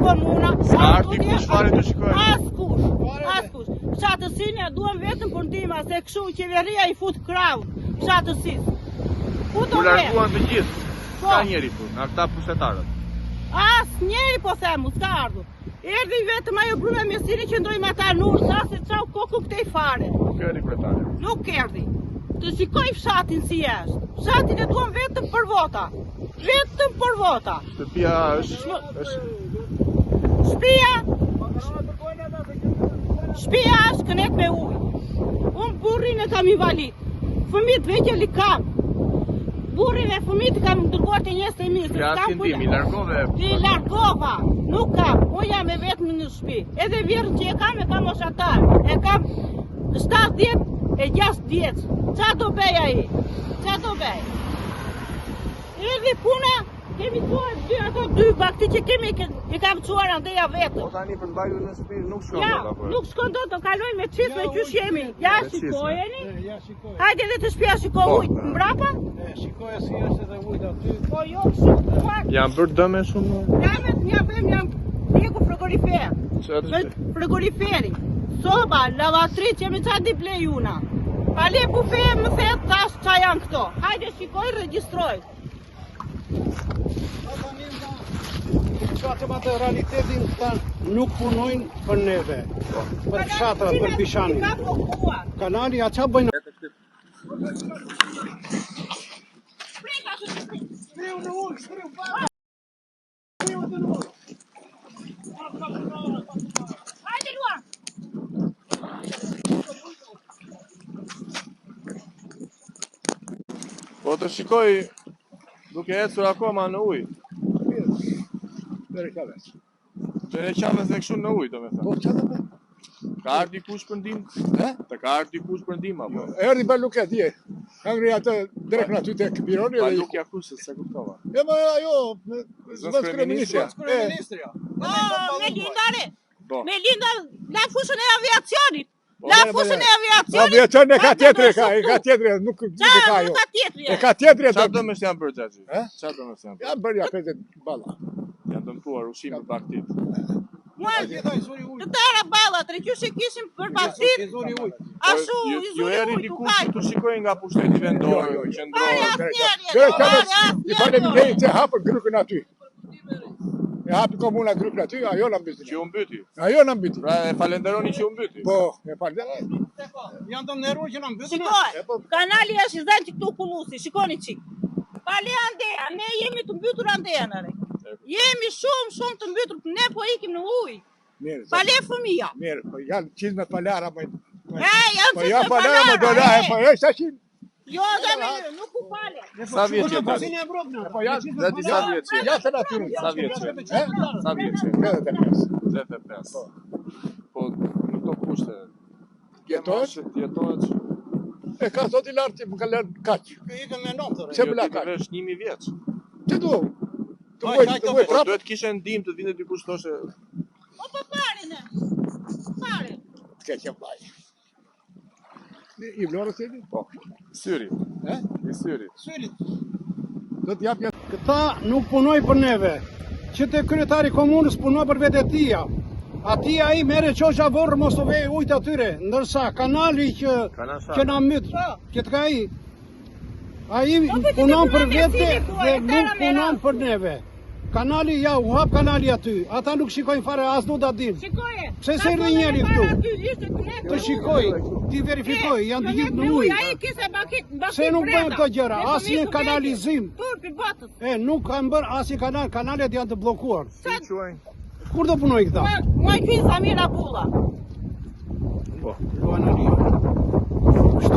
komuna. S'arti kush fare të shikoj. Askush. Fshatësinë duam vetëm për ndihmë, se kështu qeveria i fut krav fshatësisë. U larguan të gjithë. Ka njeri këtu, nga këta pushtetarët. Asnjëri po them, s'ka ardhur. Erdhi vetëm ajo grua me sinë që ndroi me ata nur, sa se çau koku këtej fare. Nuk erdhi kryetari. Nuk erdhi. Të shikoj fshatin si është. Fshatin e duam vetëm për vota. Vetëm për vota. Shtëpia është Shtëpia është kënet me ujë. Unë burrin e kam invalid. Fëmijët vegjël i kam. Burrin e fëmijët kam dërguar te njerëz të mirë. Ja si ndim, i largove. I largova. Nuk kam. Unë jam e vetëm në shtëpi. Edhe vjerën që e kam moshatar. E kam 70 e 60. Qa do bëj ai? Qa do bëj? Erdhi puna, kemi çuar ato dy bakti që kemi i kam çuar andeja vetëm. Po tani për mbajtur në shtëpi nuk shkon Ja, dot apo. nuk shkon dot, do kaloj me çift me qysh jemi. Ja shikojeni. Ja shikoj. Hajde edhe të shtëpia shiko ujë mbrapa. Shikoja si është edhe ujtë aty. Po jo kështu. Janë bërë dëme shumë. Jam pjeku frigorifer. Frigoriferi. Soba, lavatrit, që me qa di blej una. Pale bufe më thet tash qa janë këto. Hajde shikoj, registroj. Qatë atë realitetin nuk punojnë për neve, për fshatrat, për pishanin. Kanali, a qa bëjnë? Hajde luar. Po të shikoj duke ecur akoma në ujë. Dere Qaves. Dere Qaves e kështu në ujë, domethënë. Po, qa të bëjnë? Ka ardhi dikush për ndihmë? Të ka ardhi dikush për ndihmë apo? Erdi balukja dje. Ka ngri atë drejt në aty të këpironi. Balukja kusë, se kuptova. E më ajo, zëvës kryeministria. Melindare. Po. Melinda, la fushën e aviacionit. La fushën e aviacionit. Aviacion e ka tjetëri, nuk ka jo. E ka tjetëri. Qa dëmës janë bërë gjaxhi? Qa dëmës janë bërë? Janë bërë ja 50 balla. Janë dëmtuar ushqimi baktit. Të tëra ballat, qysh e kishim për baktit. Ashtu Ju eri dikush që të shikoj nga pushteti vendor, qendror. I falem lejë që hapër grupin aty. E hapi komuna grupin aty, ajo në mbyti. Që u mbyti. Ajo në mbyti. Pra e falenderoni që u mbyti. Po, e falenderoni. Janë të mneruar që në mbyti. Shikoj, kanali është i zënë që këtu kullusi, shikoni qik. Pale andeja, ne jemi të mbytur andeja nëre. Jemi shumë të mbytur, ne po ikim në ujë. Pale fëmija. Mirë, po janë qizme palara më... Janë Po janë palara më dolahe, po e shashin. Jo, zemi, nuk u pale. Sa vjeç je tani? Po janë... Dhe ti sa vjeç je? Ja të natyrën. Sa vjeç je? Sa vjeç je? 85. Po në këto kushte. Jetohet. E ka zoti lartë që më ka lërë kaq. Ikën me notë. Pse më la kaq? Vesh 1000 vjeç. Që du? Të Po bëj prapë? duhet kishe ndihmë të vinte dikush thoshe. O po pare ne. Pare. Të keqe mbaj. I vlorës jeni? Po. Syri. I syri. Do t'jap jetë. Këta nuk punoj për neve. Që të kryetari komunës punoj për vete tia. Atia i mere qosha vorë mos të vej ujtë atyre. Ndërsa kanali që na mytë, që t'ka i. A i punon për vete dhe nuk punon për neve. Kanali, ja, u hap kanali aty. Ata nuk shikojnë fare, as nuk da din. Shikoje. Pse se rri njeri këtu? Të shikoj, ti verifikoj, janë të gjithë në ujë. Se nuk bëjnë këto gjëra, asnjë kanalizim. Nuk kanë bërë asnjë kanal, kanalet janë të bllokuar. Si quajnë? Kur do punoj këta? Muaj Samira Bulla. Po. Luan Alia.